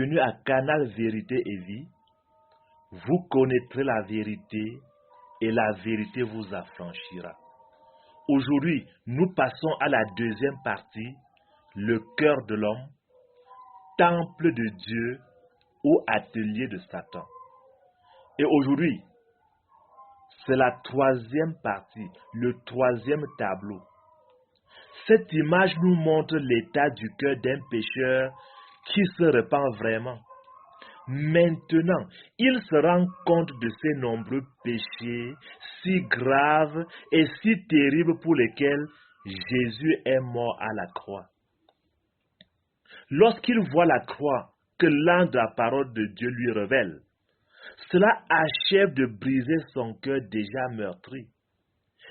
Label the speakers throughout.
Speaker 1: venu à Canal Vérité et Vie, vous connaîtrez la vérité et la vérité vous affranchira. Aujourd'hui, nous passons à la deuxième partie, le cœur de l'homme, temple de Dieu ou atelier de Satan. Et aujourd'hui, c'est la troisième partie, le troisième tableau. Cette image nous montre l'état du cœur d'un pécheur qui se repent vraiment. Maintenant, il se rend compte de ces nombreux péchés si graves et si terribles pour lesquels Jésus est mort à la croix. Lorsqu'il voit la croix que l'ange de la parole de Dieu lui révèle, cela achève de briser son cœur déjà meurtri.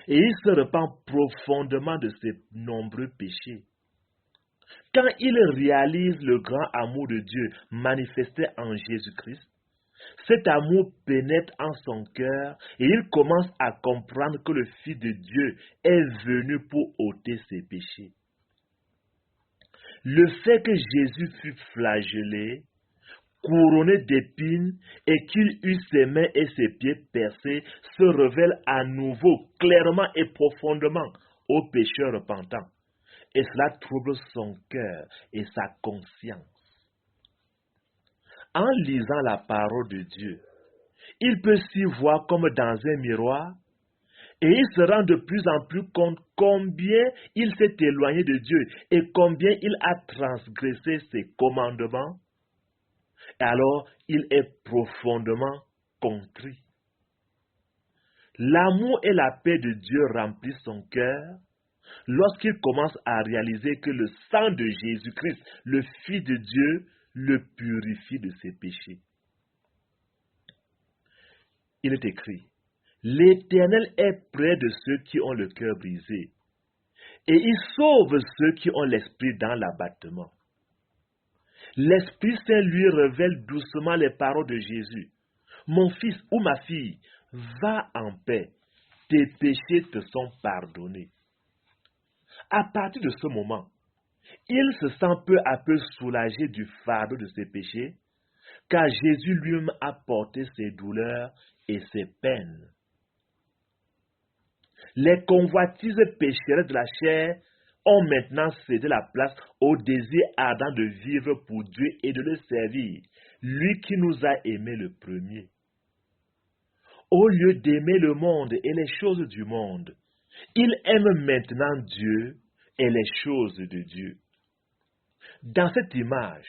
Speaker 1: Et il se repent profondément de ses nombreux péchés. Quand il réalise le grand amour de Dieu manifesté en Jésus-Christ, cet amour pénètre en son cœur et il commence à comprendre que le Fils de Dieu est venu pour ôter ses péchés. Le fait que Jésus fut flagellé, couronné d'épines et qu'il eut ses mains et ses pieds percés se révèle à nouveau, clairement et profondément au pécheur repentant. Et cela trouble son cœur et sa conscience. En lisant la parole de Dieu, il peut s'y voir comme dans un miroir et il se rend de plus en plus compte combien il s'est éloigné de Dieu et combien il a transgressé ses commandements. Et alors, il est profondément contrit. L'amour et la paix de Dieu remplissent son cœur lorsqu'il commence à réaliser que le sang de Jésus-Christ, le Fils de Dieu, le purifie de ses péchés. Il est écrit, « L'Éternel est près de ceux qui ont le cœur brisé, et il sauve ceux qui ont l'esprit dans l'abattement. » L'Esprit Saint lui révèle doucement les paroles de Jésus. « Mon fils ou ma fille, va en paix, tes péchés te sont pardonnés. » À partir de ce moment, il se sent peu à peu soulagé du fardeau de ses péchés, car Jésus lui-même a porté ses douleurs et ses peines. Les convoitises pécheresses de la chair ont maintenant cédé la place au désir ardent de vivre pour Dieu et de le servir, lui qui nous a aimés le premier. Au lieu d'aimer le monde et les choses du monde, il aime maintenant Dieu et les choses de Dieu. Dans cette image,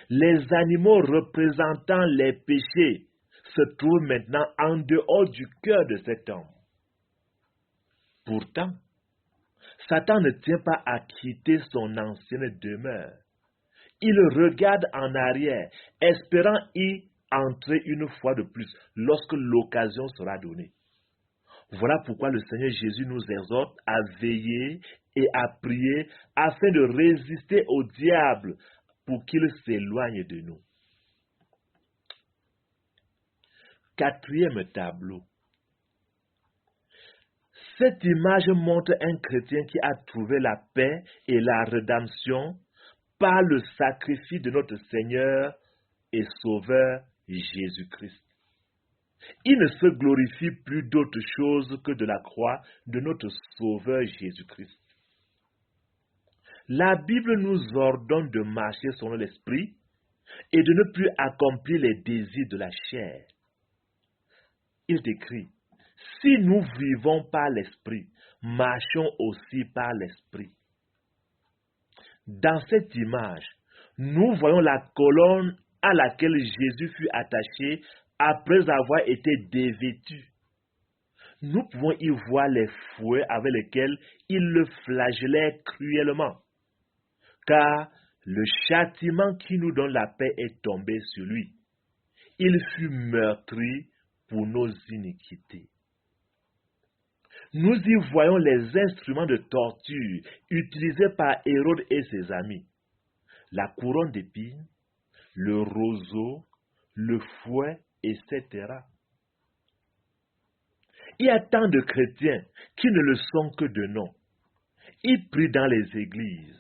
Speaker 1: les animaux représentant les péchés se trouvent maintenant en dehors du cœur de cet homme. Pourtant, Satan ne tient pas à quitter son ancienne demeure. Il regarde en arrière, espérant y entrer une fois de plus lorsque l'occasion sera donnée. Voilà pourquoi le Seigneur Jésus nous exhorte à veiller et à prier afin de résister au diable pour qu'il s'éloigne de nous. Quatrième tableau. Cette image montre un chrétien qui a trouvé la paix et la rédemption par le sacrifice de notre Seigneur et Sauveur Jésus-Christ. Il ne se glorifie plus d'autre chose que de la croix de notre Sauveur Jésus-Christ. La Bible nous ordonne de marcher selon l'Esprit et de ne plus accomplir les désirs de la chair. Il est écrit, « Si nous vivons par l'Esprit, marchons aussi par l'Esprit. » Dans cette image, nous voyons la colonne à laquelle Jésus fut attaché après avoir été dévêtu. Nous pouvons y voir les fouets avec lesquels il le flagellait cruellement, car le châtiment qui nous donne la paix est tombé sur lui. Il fut meurtri pour nos iniquités. Nous y voyons les instruments de torture utilisés par Hérode et ses amis. La couronne d'épines, le roseau, le fouet, etc. Il y a tant de chrétiens qui ne le sont que de nom. Ils prient dans les églises,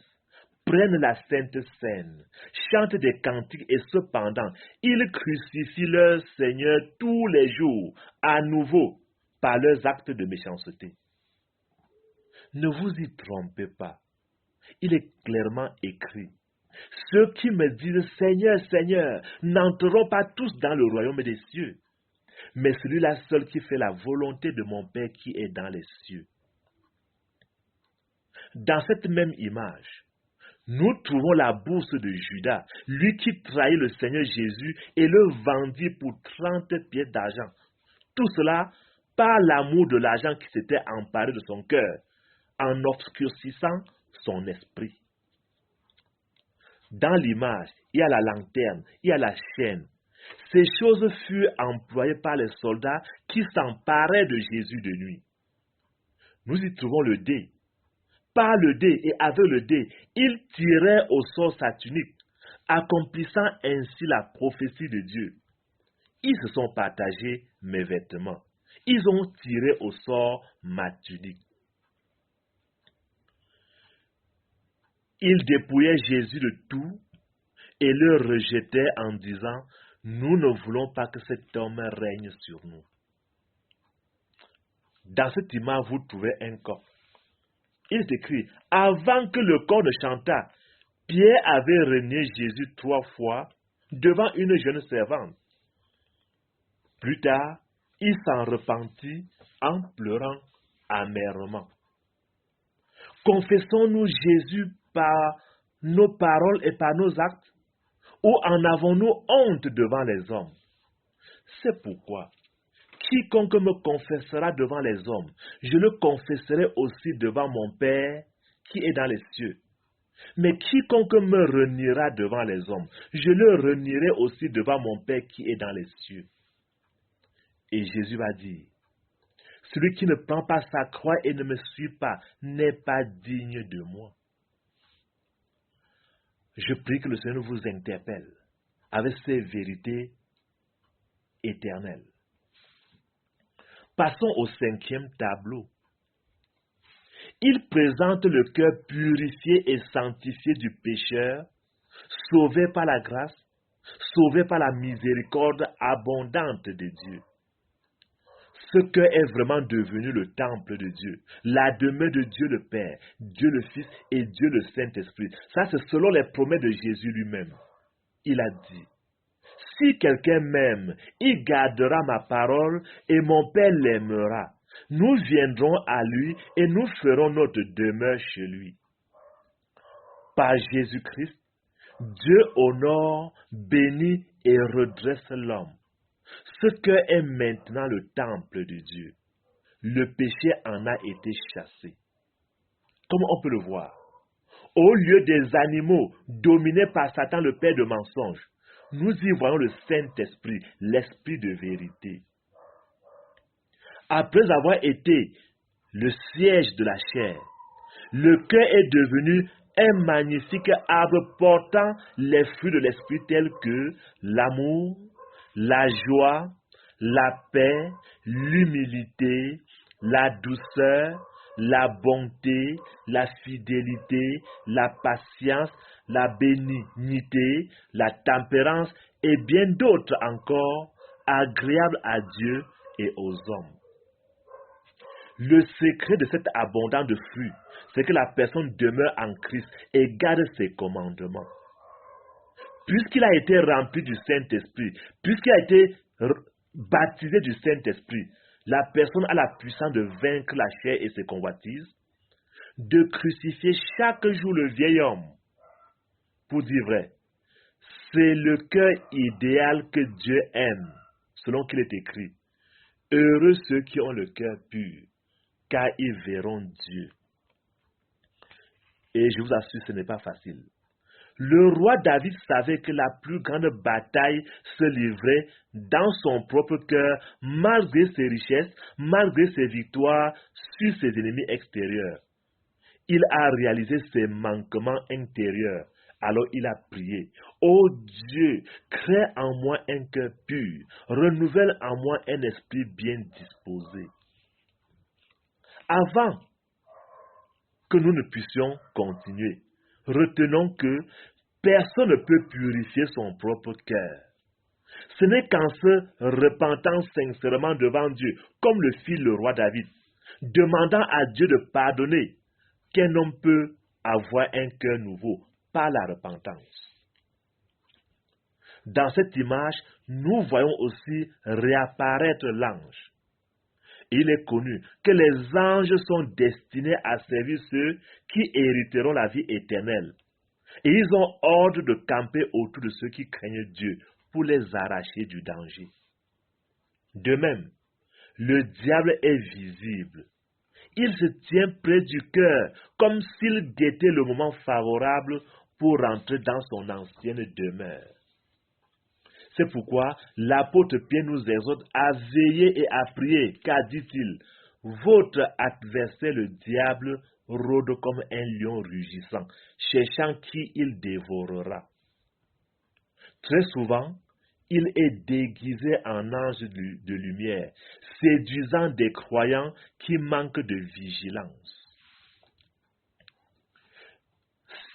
Speaker 1: prennent la Sainte Seine, chantent des cantiques et cependant, ils crucifient leur Seigneur tous les jours, à nouveau, par leurs actes de méchanceté. Ne vous y trompez pas. Il est clairement écrit. Ceux qui me disent Seigneur, Seigneur, n'entreront pas tous dans le royaume des cieux, mais celui-là seul qui fait la volonté de mon Père qui est dans les cieux. Dans cette même image, nous trouvons la bourse de Judas, lui qui trahit le Seigneur Jésus et le vendit pour 30 pièces d'argent. Tout cela par l'amour de l'argent qui s'était emparé de son cœur, en obscurcissant son esprit. Dans l'image, il y a la lanterne, il y a la chaîne. Ces choses furent employées par les soldats qui s'emparaient de Jésus de nuit. Nous y trouvons le dé. Par le dé et avec le dé, ils tiraient au sort sa tunique, accomplissant ainsi la prophétie de Dieu. Ils se sont partagés mes vêtements. Ils ont tiré au sort ma tunique. Ils dépouillaient Jésus de tout et le rejetaient en disant, « Nous ne voulons pas que cet homme règne sur nous. » Dans cette image, vous trouvez un corps. Il est écrit, avant que le corps ne chantât, Pierre avait renié Jésus 3 fois devant une jeune servante. Plus tard, il s'en repentit en pleurant amèrement. Confessons-nous Jésus par nos paroles et par nos actes, ou en avons-nous honte devant les hommes? C'est pourquoi, quiconque me confessera devant les hommes, je le confesserai aussi devant mon Père qui est dans les cieux. Mais quiconque me reniera devant les hommes, je le renierai aussi devant mon Père qui est dans les cieux. Et Jésus va dire, celui qui ne prend pas sa croix et ne me suit pas n'est pas digne de moi. Je prie que le Seigneur vous interpelle avec ces vérités éternelles. Passons au 5e tableau. Il présente le cœur purifié et sanctifié du pécheur, sauvé par la grâce, sauvé par la miséricorde abondante de Dieu. Ce cœur est vraiment devenu le temple de Dieu, la demeure de Dieu le Père, Dieu le Fils et Dieu le Saint-Esprit. Ça, c'est selon les promesses de Jésus lui-même. Il a dit, si quelqu'un m'aime, il gardera ma parole et mon Père l'aimera. Nous viendrons à lui et nous ferons notre demeure chez lui. Par Jésus-Christ, Dieu honore, bénit et redresse l'homme. Ce cœur est maintenant le temple de Dieu. Le péché en a été chassé. Comme on peut le voir, au lieu des animaux dominés par Satan, le père de mensonges, nous y voyons le Saint-Esprit, l'Esprit de vérité. Après avoir été le siège de la chair, le cœur est devenu un magnifique arbre portant les fruits de l'Esprit tels que l'amour, la joie, la paix, l'humilité, la douceur, la bonté, la fidélité, la patience, la bénignité, la tempérance et bien d'autres encore, agréables à Dieu et aux hommes. Le secret de cette abondance de fruits, c'est que la personne demeure en Christ et garde ses commandements. Puisqu'il a été rempli du Saint-Esprit, puisqu'il a été baptisé du Saint-Esprit, la personne a la puissance de vaincre la chair et ses convoitises, de crucifier chaque jour le vieil homme. Pour dire vrai, c'est le cœur idéal que Dieu aime, selon qu'il est écrit. Heureux ceux qui ont le cœur pur, car ils verront Dieu. Et je vous assure, ce n'est pas facile. Le roi David savait que la plus grande bataille se livrait dans son propre cœur, malgré ses richesses, malgré ses victoires sur ses ennemis extérieurs. Il a réalisé ses manquements intérieurs. Alors il a prié, « Ô Dieu, crée en moi un cœur pur, renouvelle en moi un esprit bien disposé. » Avant que nous ne puissions continuer, retenons que personne ne peut purifier son propre cœur. Ce n'est qu'en se repentant sincèrement devant Dieu, comme le fit le roi David, demandant à Dieu de pardonner, qu'un homme peut avoir un cœur nouveau par la repentance. Dans cette image, nous voyons aussi réapparaître l'ange. Il est connu que les anges sont destinés à servir ceux qui hériteront la vie éternelle. Et ils ont ordre de camper autour de ceux qui craignent Dieu pour les arracher du danger. De même, le diable est visible. Il se tient près du cœur comme s'il guettait le moment favorable pour rentrer dans son ancienne demeure. C'est pourquoi l'apôtre Pierre nous exhorte à veiller et à prier, car, dit-il, votre adversaire le diable rôde comme un lion rugissant, cherchant qui il dévorera. Très souvent, il est déguisé en ange de lumière, séduisant des croyants qui manquent de vigilance.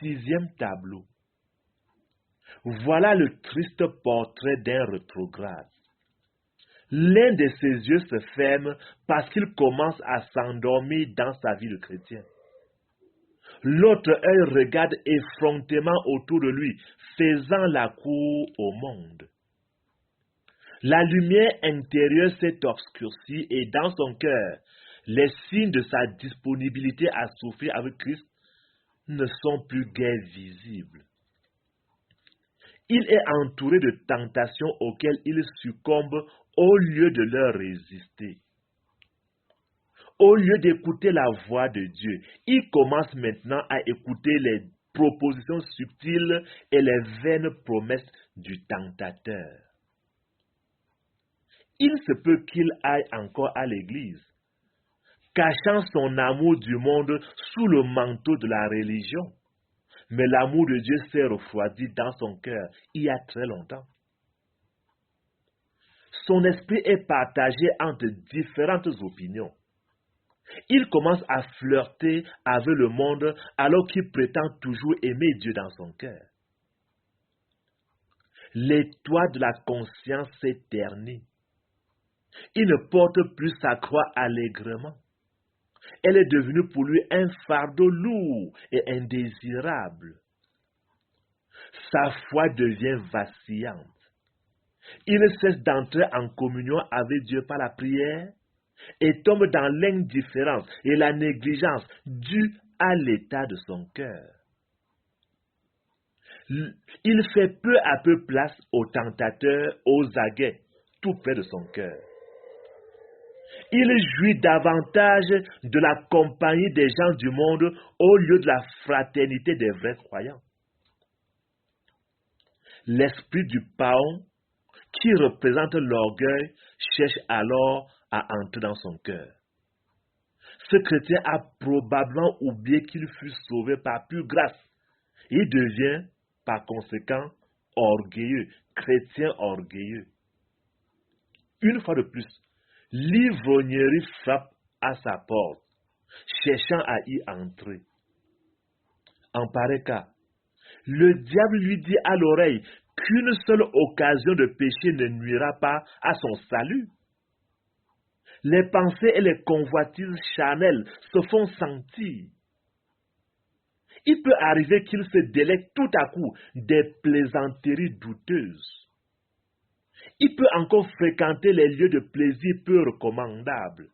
Speaker 1: 6e tableau. Voilà le triste portrait d'un rétrograde. L'un de ses yeux se ferme parce qu'il commence à s'endormir dans sa vie de chrétien. L'autre œil regarde effrontément autour de lui, faisant la cour au monde. La lumière intérieure s'est obscurcie et dans son cœur, les signes de sa disponibilité à souffrir avec Christ ne sont plus guère visibles. Il est entouré de tentations auxquelles il succombe au lieu de leur résister. Au lieu d'écouter la voix de Dieu, il commence maintenant à écouter les propositions subtiles et les vaines promesses du tentateur. Il se peut qu'il aille encore à l'église, cachant son amour du monde sous le manteau de la religion. Mais l'amour de Dieu s'est refroidi dans son cœur il y a très longtemps. Son esprit est partagé entre différentes opinions. Il commence à flirter avec le monde alors qu'il prétend toujours aimer Dieu dans son cœur. L'étoile de la conscience s'est ternie. Il ne porte plus sa croix allègrement. Elle est devenue pour lui un fardeau lourd et indésirable. Sa foi devient vacillante. Il cesse d'entrer en communion avec Dieu par la prière et tombe dans l'indifférence et la négligence due à l'état de son cœur. Il fait peu à peu place aux tentateurs, aux aguets, tout près de son cœur. Il jouit davantage de la compagnie des gens du monde au lieu de la fraternité des vrais croyants. L'esprit du paon, qui représente l'orgueil, cherche alors à entrer dans son cœur. Ce chrétien a probablement oublié qu'il fut sauvé par pure grâce. Il devient, par conséquent, orgueilleux, chrétien orgueilleux. Une fois de plus, l'ivrognerie frappe à sa porte, cherchant à y entrer. En pareil cas, le diable lui dit à l'oreille qu'une seule occasion de péché ne nuira pas à son salut. Les pensées et les convoitises charnelles se font sentir. Il peut arriver qu'il se délecte tout à coup des plaisanteries douteuses. Il peut encore fréquenter les lieux de plaisir peu recommandables.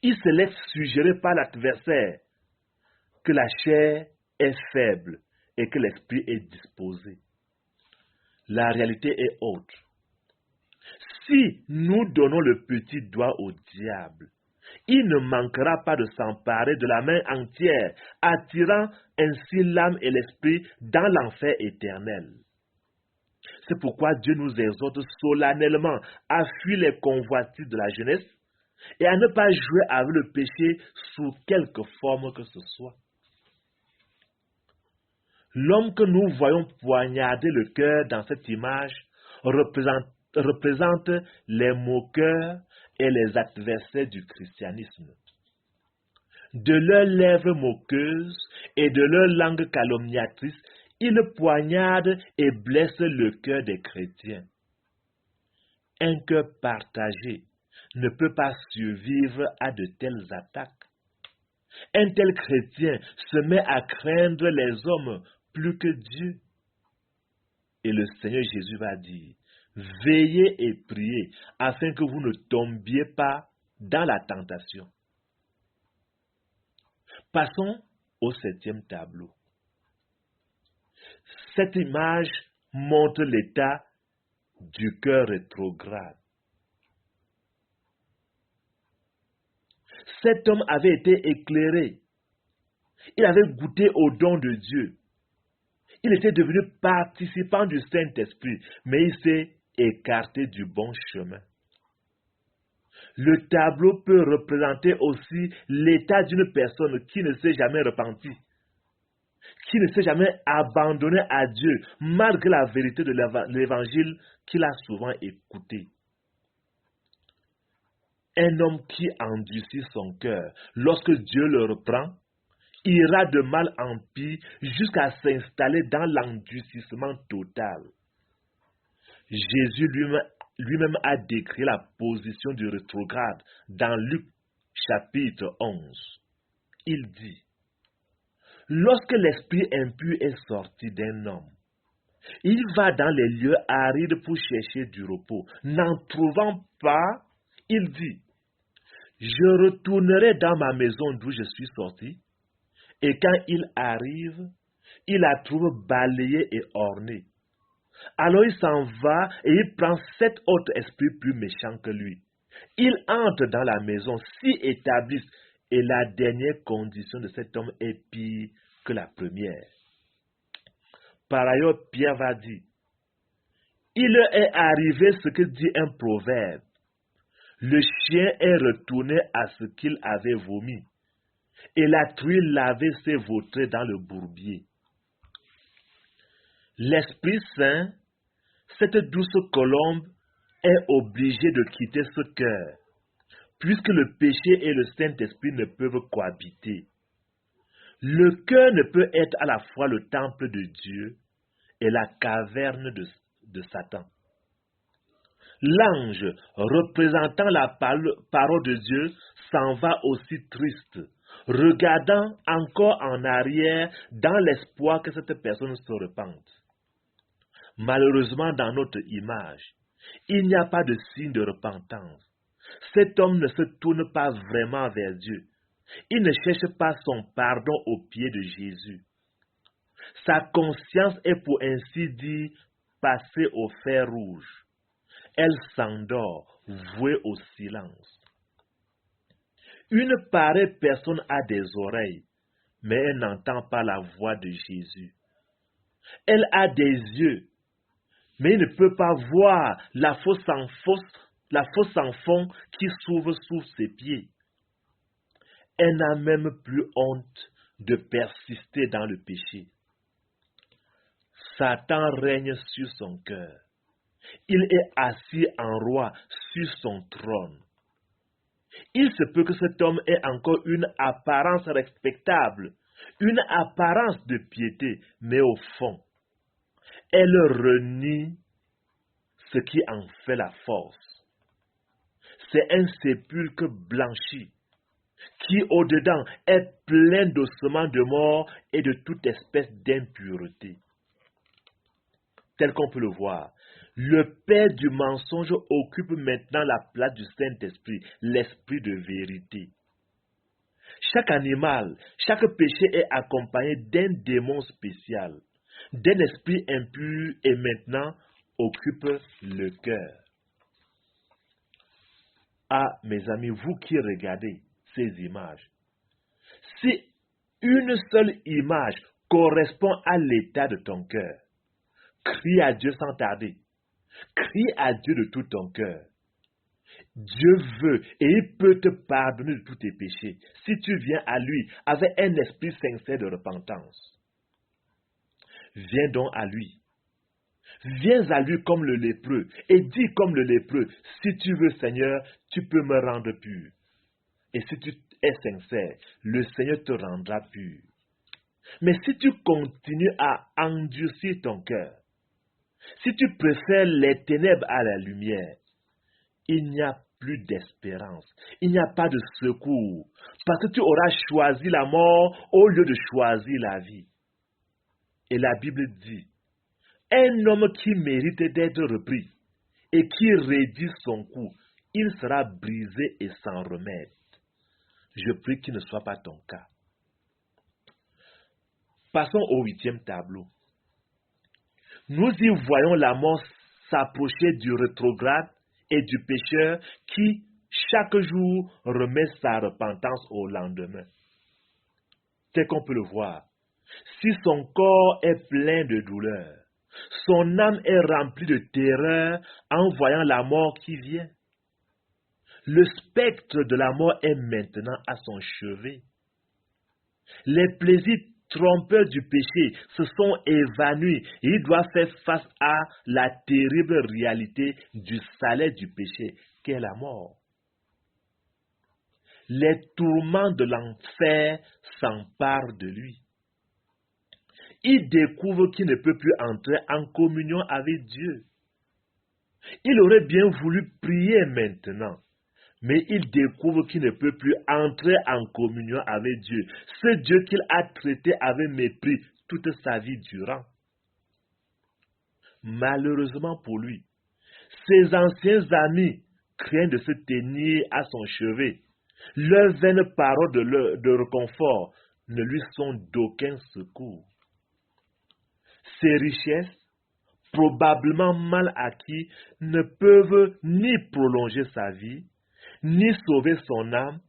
Speaker 1: Il se laisse suggérer par l'adversaire que la chair est faible et que l'esprit est disposé. La réalité est autre. Si nous donnons le petit doigt au diable, il ne manquera pas de s'emparer de la main entière, attirant ainsi l'âme et l'esprit dans l'enfer éternel. C'est pourquoi Dieu nous exhorte solennellement à fuir les convoitises de la jeunesse et à ne pas jouer avec le péché sous quelque forme que ce soit. L'homme que nous voyons poignarder le cœur dans cette image représente les moqueurs et les adversaires du christianisme. de leurs lèvres moqueuses et de leur langue calomniatrice, ils poignardent et blessent le cœur des chrétiens. Un cœur partagé ne peut pas survivre à de telles attaques. Un tel chrétien se met à craindre les hommes plus que Dieu. Et le Seigneur Jésus va dire, veillez et priez afin que vous ne tombiez pas dans la tentation. Passons au 7e tableau. Cette image montre l'état du cœur rétrograde. Cet homme avait été éclairé. Il avait goûté au don de Dieu. Il était devenu participant du Saint-Esprit, mais il s'est écarté du bon chemin. Le tableau peut représenter aussi l'état d'une personne qui ne s'est jamais repentie, qui ne s'est jamais abandonné à Dieu, malgré la vérité de l'évangile qu'il a souvent écouté. Un homme qui endurcit son cœur, lorsque Dieu le reprend, ira de mal en pis jusqu'à s'installer dans l'endurcissement total. Jésus lui-même a décrit la position du rétrograde dans Luc chapitre 11. Il dit, « Lorsque l'esprit impur est sorti d'un homme, il va dans les lieux arides pour chercher du repos. N'en trouvant pas, il dit, « Je retournerai dans ma maison d'où je suis sorti. » Et quand il arrive, il la trouve balayée et ornée. Alors il s'en va et il prend 7 autres esprits plus méchants que lui. Il entre dans la maison, s'y établissent, et la dernière condition de cet homme est pire que la première. Par ailleurs, Pierre va dire, il est arrivé ce que dit un proverbe. Le chien est retourné à ce qu'il avait vomi, et la truie lavée s'est vautrée dans le bourbier. L'Esprit Saint, cette douce colombe, est obligé de quitter ce cœur, puisque le péché et le Saint-Esprit ne peuvent cohabiter. Le cœur ne peut être à la fois le temple de Dieu et la caverne de Satan. L'ange, représentant la parole de Dieu, s'en va aussi triste, regardant encore en arrière dans l'espoir que cette personne se repente. Malheureusement, dans notre image, il n'y a pas de signe de repentance. Cet homme ne se tourne pas vraiment vers Dieu. Il ne cherche pas son pardon aux pieds de Jésus. Sa conscience est pour ainsi dire passée au fer rouge. Elle s'endort, vouée au silence. Une pareille personne a des oreilles, mais elle n'entend pas la voix de Jésus. Elle a des yeux, mais il ne peut pas voir la fosse sans fond qui s'ouvre sous ses pieds. Elle n'a même plus honte de persister dans le péché. Satan règne sur son cœur. Il est assis en roi sur son trône. Il se peut que cet homme ait encore une apparence respectable, une apparence de piété, mais au fond, elle renie ce qui en fait la force. C'est un sépulcre blanchi, qui au-dedans est plein d'ossements de mort et de toute espèce d'impureté. Tel qu'on peut le voir, le père du mensonge occupe maintenant la place du Saint-Esprit, l'esprit de vérité. Chaque animal, chaque péché est accompagné d'un démon spécial, d'un esprit impur et maintenant occupe le cœur. Ah, mes amis, vous qui regardez ces images, si une seule image correspond à l'état de ton cœur, crie à Dieu sans tarder. Crie à Dieu de tout ton cœur. Dieu veut et il peut te pardonner de tous tes péchés si tu viens à lui avec un esprit sincère de repentance. Viens donc à lui. Viens à lui comme le lépreux et dis comme le lépreux, si tu veux Seigneur, tu peux me rendre pur. Et si tu est sincère, le Seigneur te rendra pur. Mais si tu continues à endurcir ton cœur, si tu préfères les ténèbres à la lumière, il n'y a plus d'espérance, il n'y a pas de secours, parce que tu auras choisi la mort au lieu de choisir la vie. Et la Bible dit, un homme qui mérite d'être repris et qui réduit son cou, il sera brisé et sans remède. Je prie qu'il ne soit pas ton cas. Passons au 8e tableau. Nous y voyons la mort s'approcher du rétrograde et du pécheur qui, chaque jour, remet sa repentance au lendemain. C'est qu'on peut le voir. Si son corps est plein de douleur, son âme est remplie de terreur en voyant la mort qui vient. Le spectre de la mort est maintenant à son chevet. Les plaisirs trompeurs du péché se sont évanouis et il doit faire face à la terrible réalité du salaire du péché, qu'est la mort. Les tourments de l'enfer s'emparent de lui. Il découvre qu'il ne peut plus entrer en communion avec Dieu. Il aurait bien voulu prier maintenant, mais il découvre qu'il ne peut plus entrer en communion avec Dieu, ce Dieu qu'il a traité avec mépris toute sa vie durant. Malheureusement pour lui, ses anciens amis craignent de se tenir à son chevet. Leurs vaines paroles de réconfort ne lui sont d'aucun secours. Ses richesses, probablement mal acquises, ne peuvent ni prolonger sa vie, ni sauver son âme,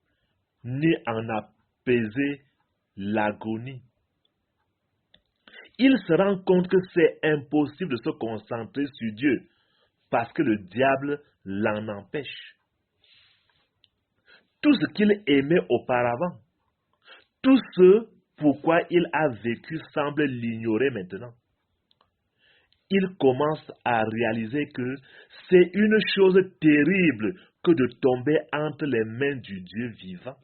Speaker 1: ni en apaiser l'agonie. Il se rend compte que c'est impossible de se concentrer sur Dieu parce que le diable l'en empêche. Tout ce qu'il aimait auparavant, tout ce pourquoi il a vécu semble l'ignorer maintenant. Il commence à réaliser que c'est une chose terrible que de tomber entre les mains du Dieu vivant.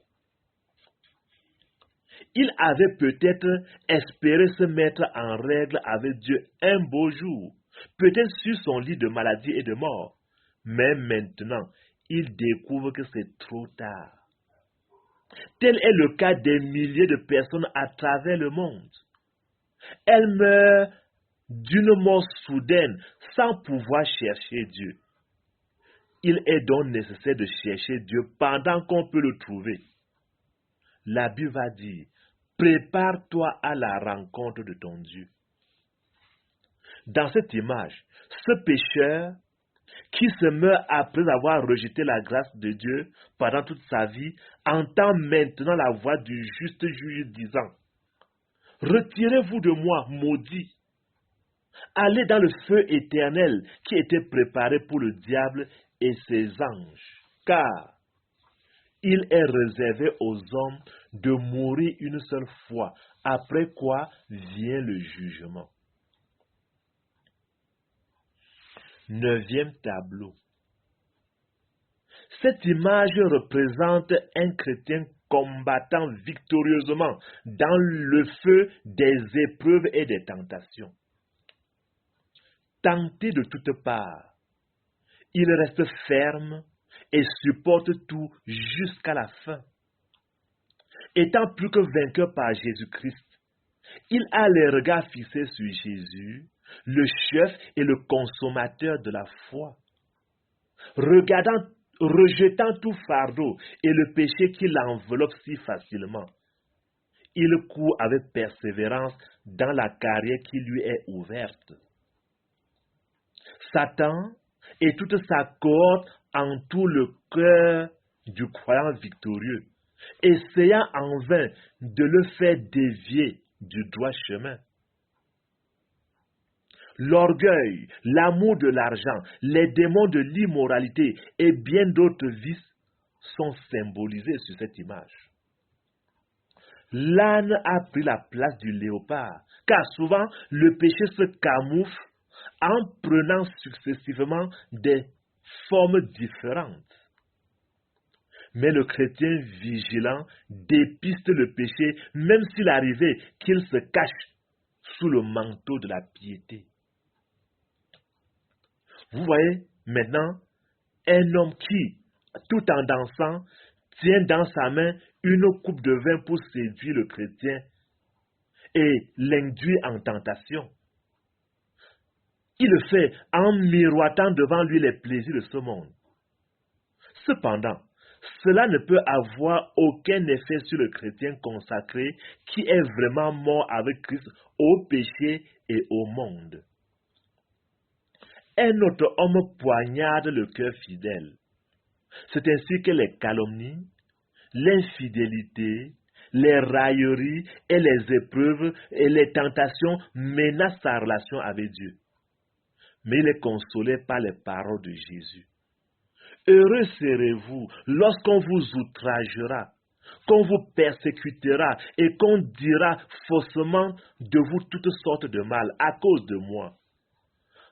Speaker 1: Il avait peut-être espéré se mettre en règle avec Dieu un beau jour, peut-être sur son lit de maladie et de mort, mais maintenant, il découvre que c'est trop tard. Tel est le cas des milliers de personnes à travers le monde. Elles meurent d'une mort soudaine sans pouvoir chercher Dieu. Il est donc nécessaire de chercher Dieu pendant qu'on peut le trouver. La Bible va dire, prépare-toi à la rencontre de ton Dieu. Dans cette image, ce pécheur qui se meurt après avoir rejeté la grâce de Dieu pendant toute sa vie, entend maintenant la voix du juste juge disant, « Retirez-vous de moi, maudit, allez dans le feu éternel qui était préparé pour le diable et ses anges, car il est réservé aux hommes de mourir une seule fois, après quoi vient le jugement. » 9e tableau. Cette image représente un chrétien combattant victorieusement dans le feu des épreuves et des tentations. Tenté de toutes parts, il reste ferme et supporte tout jusqu'à la fin. Étant plus que vainqueur par Jésus-Christ, il a les regards fixés sur Jésus, le chef et le consommateur de la foi. Rejetant tout fardeau et le péché qui l'enveloppe si facilement, il court avec persévérance dans la carrière qui lui est ouverte. Satan et toute sa cohorte entourent le cœur du croyant victorieux, essayant en vain de le faire dévier du droit chemin. L'orgueil, l'amour de l'argent, les démons de l'immoralité et bien d'autres vices sont symbolisés sur cette image. L'âne a pris la place du léopard, car souvent le péché se camoufle en prenant successivement des formes différentes. Mais le chrétien vigilant dépiste le péché, même s'il arrivait qu'il se cache sous le manteau de la piété. Vous voyez maintenant un homme qui, tout en dansant, tient dans sa main une coupe de vin pour séduire le chrétien et l'induire en tentation. Il le fait en miroitant devant lui les plaisirs de ce monde. Cependant, cela ne peut avoir aucun effet sur le chrétien consacré qui est vraiment mort avec Christ au péché et au monde. Un autre homme poignarde le cœur fidèle. C'est ainsi que les calomnies, l'infidélité, les railleries et les épreuves et les tentations menacent sa relation avec Dieu. Mais il est consolé par les paroles de Jésus. Heureux serez-vous lorsqu'on vous outragera, qu'on vous persécutera et qu'on dira faussement de vous toutes sortes de mal à cause de moi.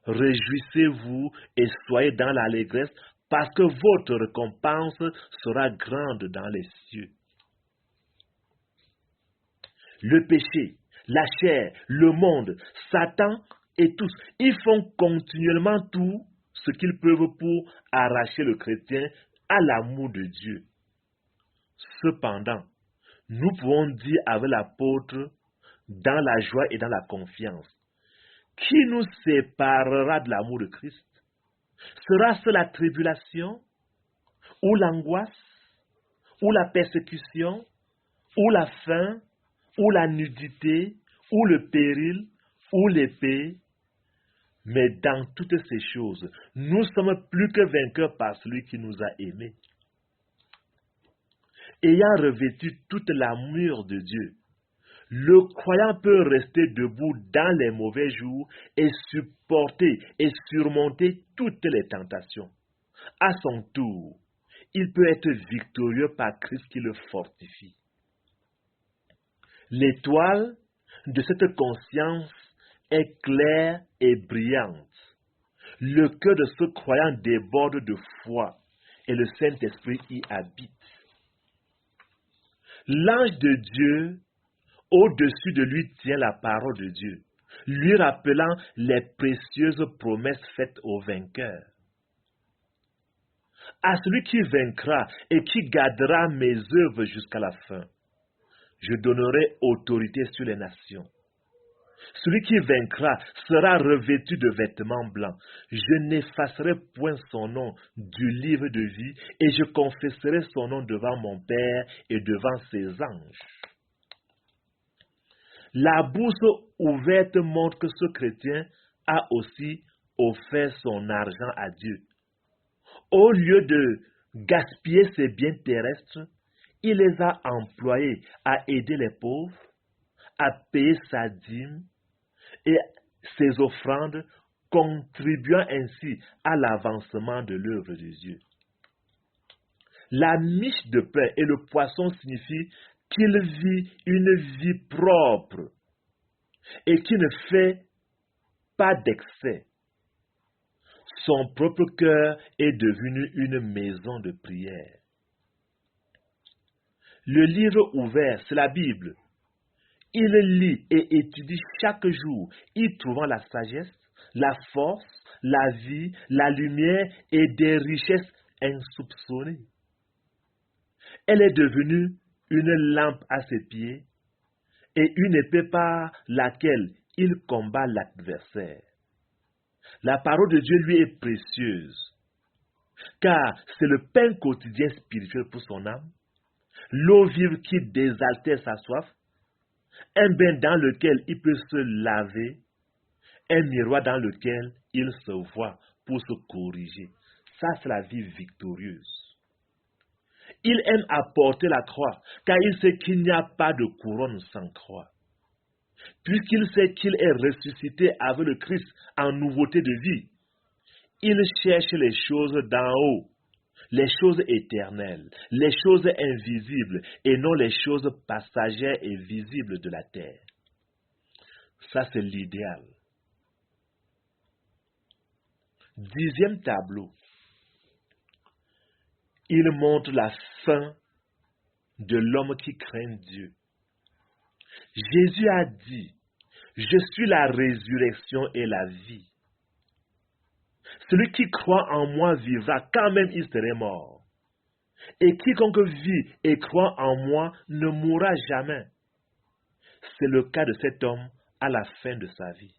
Speaker 1: Réjouissez-vous et soyez dans l'allégresse parce que votre récompense sera grande dans les cieux. Le péché, la chair, le monde, Satan et tous, ils font continuellement tout ce qu'ils peuvent pour arracher le chrétien à l'amour de Dieu. Cependant, nous pouvons dire avec l'apôtre, dans la joie et dans la confiance, qui nous séparera de l'amour de Christ? Sera-ce la tribulation, ou l'angoisse, ou la persécution, ou la faim, ou la nudité, ou le péril, ou l'épée? Mais dans toutes ces choses, nous sommes plus que vainqueurs par celui qui nous a aimés. Ayant revêtu toute l'armure de Dieu, le croyant peut rester debout dans les mauvais jours et supporter et surmonter toutes les tentations. À son tour, il peut être victorieux par Christ qui le fortifie. L'étoile de cette conscience est claire et brillante. Le cœur de ce croyant déborde de foi et le Saint-Esprit y habite. L'ange de Dieu, au-dessus de lui, tient la parole de Dieu, lui rappelant les précieuses promesses faites aux vainqueurs. À celui qui vaincra et qui gardera mes œuvres jusqu'à la fin, je donnerai autorité sur les nations. Celui qui vaincra sera revêtu de vêtements blancs. Je n'effacerai point son nom du livre de vie et je confesserai son nom devant mon Père et devant ses anges. La bourse ouverte montre que ce chrétien a aussi offert son argent à Dieu. Au lieu de gaspiller ses biens terrestres, il les a employés à aider les pauvres, à payer sa dîme et ses offrandes, contribuant ainsi à l'avancement de l'œuvre de Dieu. La miche de pain et le poisson signifient qu'il vit une vie propre et qui ne fait pas d'excès. Son propre cœur est devenu une maison de prière. Le livre ouvert, c'est la Bible. Il lit et étudie chaque jour, y trouvant la sagesse, la force, la vie, la lumière et des richesses insoupçonnées. Elle est devenue une lampe à ses pieds et une épée par laquelle il combat l'adversaire. La parole de Dieu lui est précieuse, car c'est le pain quotidien spirituel pour son âme, l'eau vive qui désaltère sa soif, un bain dans lequel il peut se laver, un miroir dans lequel il se voit pour se corriger. Ça, c'est la vie victorieuse. Il aime apporter la croix, car il sait qu'il n'y a pas de couronne sans croix. Puisqu'il sait qu'il est ressuscité avec le Christ en nouveauté de vie, il cherche les choses d'en haut, les choses éternelles, les choses invisibles et non les choses passagères et visibles de la terre. Ça, c'est l'idéal. 10e tableau. Il montre la fin de l'homme qui craint Dieu. Jésus a dit, je suis la résurrection et la vie. Celui qui croit en moi vivra quand même il serait mort. Et quiconque vit et croit en moi ne mourra jamais. C'est le cas de cet homme à la fin de sa vie.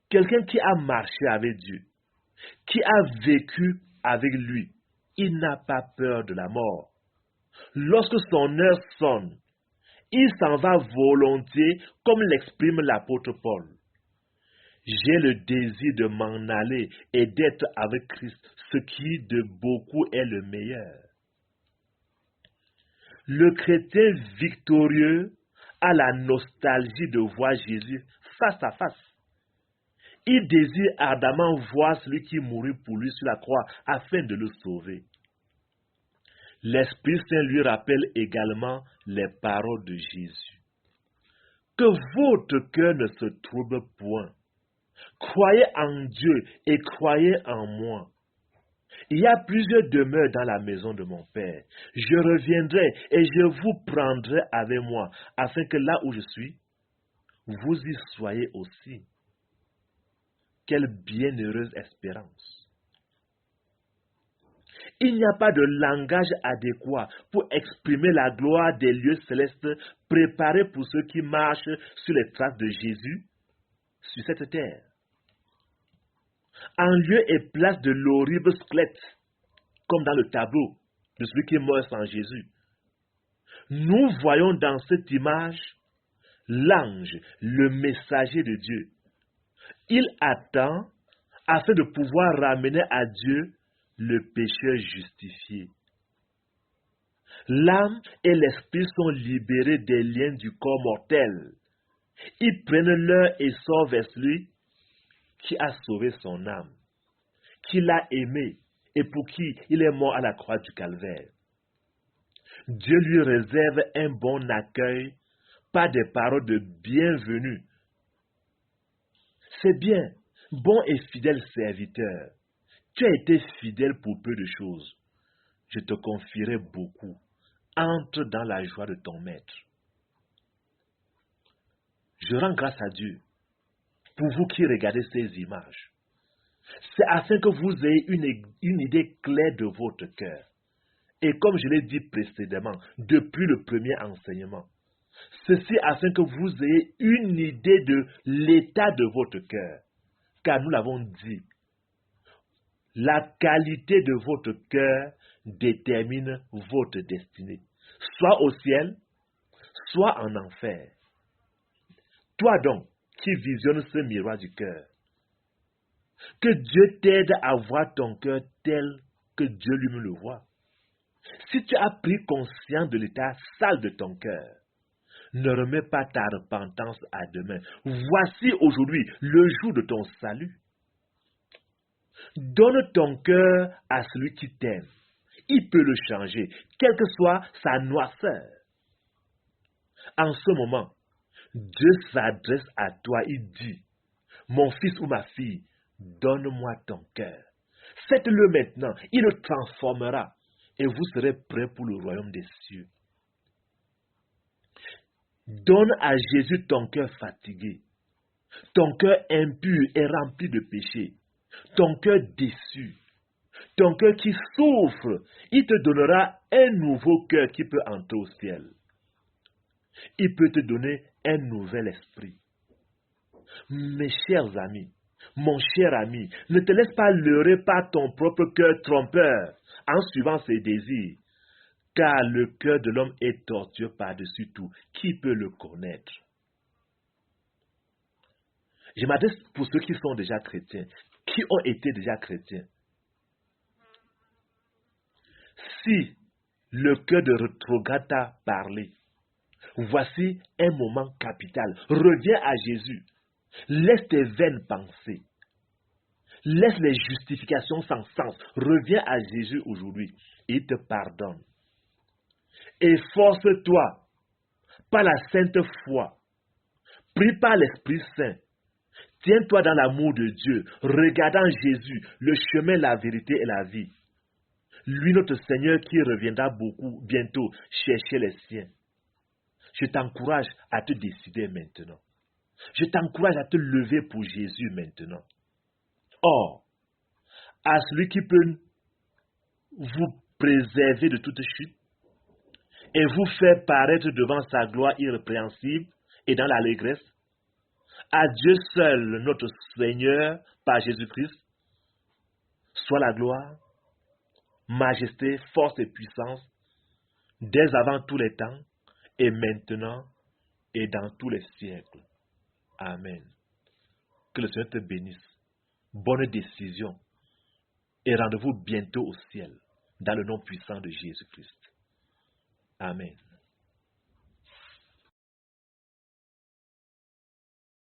Speaker 1: Quelqu'un qui a marché avec Dieu, qui a vécu avec lui, il n'a pas peur de la mort. Lorsque son heure sonne, il s'en va volontiers, comme l'exprime l'apôtre Paul. J'ai le désir de m'en aller et d'être avec Christ, ce qui de beaucoup est le meilleur. Le chrétien victorieux a la nostalgie de voir Jésus face à face. Il désire ardemment voir celui qui mourut pour lui sur la croix afin de le sauver. L'Esprit Saint lui rappelle également les paroles de Jésus. Que votre cœur ne se trouble point. Croyez en Dieu et croyez en moi. Il y a plusieurs demeures dans la maison de mon Père. Je reviendrai et je vous prendrai avec moi, afin que là où je suis, vous y soyez aussi. Quelle bienheureuse espérance! Il n'y a pas de langage adéquat pour exprimer la gloire des lieux célestes préparés pour ceux qui marchent sur les traces de Jésus sur cette terre. En lieu et place de l'horrible squelette, comme dans le tableau de celui qui est mort sans Jésus, nous voyons dans cette image l'ange, le messager de Dieu. Il attend afin de pouvoir ramener à Dieu le pécheur justifié. L'âme et l'esprit sont libérés des liens du corps mortel. Ils prennent l'heure et sortent vers celui qui a sauvé son âme, qui l'a aimé et pour qui il est mort à la croix du calvaire. Dieu lui réserve un bon accueil par des paroles de bienvenue. C'est bien, bon et fidèle serviteur. Tu as été fidèle pour peu de choses. Je te confierai beaucoup. Entre dans la joie de ton maître. Je rends grâce à Dieu pour vous qui regardez ces images. C'est afin que vous ayez une idée claire de votre cœur. Et comme je l'ai dit précédemment, depuis le premier enseignement, ceci afin que vous ayez une idée de l'état de votre cœur. Car nous l'avons dit, la qualité de votre cœur détermine votre destinée, soit au ciel, soit en enfer. Toi donc, qui visionnes ce miroir du cœur, que Dieu t'aide à voir ton cœur tel que Dieu lui-même le voit. Si tu as pris conscience de l'état sale de ton cœur, ne remets pas ta repentance à demain. Voici aujourd'hui le jour de ton salut. Donne ton cœur à celui qui t'aime. Il peut le changer, quelle que soit sa noirceur. En ce moment, Dieu s'adresse à toi, il dit, mon fils ou ma fille, donne-moi ton cœur. Faites-le maintenant, il le transformera et vous serez prêts pour le royaume des cieux. Donne à Jésus ton cœur fatigué, ton cœur impur et rempli de péché, ton cœur déçu, ton cœur qui souffre. Il te donnera un nouveau cœur qui peut entrer au ciel. Il peut te donner un nouvel esprit. Mes chers amis, mon cher ami, ne te laisse pas leurrer par ton propre cœur trompeur en suivant ses désirs, car le cœur de l'homme est tortueux par-dessus tout. Qui peut le connaître? Je m'adresse pour ceux qui sont déjà chrétiens, qui ont été déjà chrétiens. Si le cœur de rétrograde t'a parlé, voici un moment capital. Reviens à Jésus. Laisse tes vaines pensées. Laisse les justifications sans sens. Reviens à Jésus aujourd'hui. Il te pardonne. Efforce-toi par la sainte foi. Prie par l'Esprit Saint. Tiens-toi dans l'amour de Dieu, regardant Jésus, le chemin, la vérité et la vie. Lui, notre Seigneur, qui reviendra bientôt chercher les siens. Je t'encourage à te décider maintenant. Je t'encourage à te lever pour Jésus maintenant. Or, à celui qui peut vous préserver de toute chute et vous faire paraître devant sa gloire irrépréhensible et dans l'allégresse, à Dieu seul, notre Seigneur, par Jésus-Christ, soit la gloire, majesté, force et puissance, dès avant tous les temps, et maintenant, et dans tous les siècles. Amen. Que le Seigneur te bénisse. Bonne décision. Et rendez-vous bientôt au ciel, dans le nom puissant de Jésus-Christ. Amen.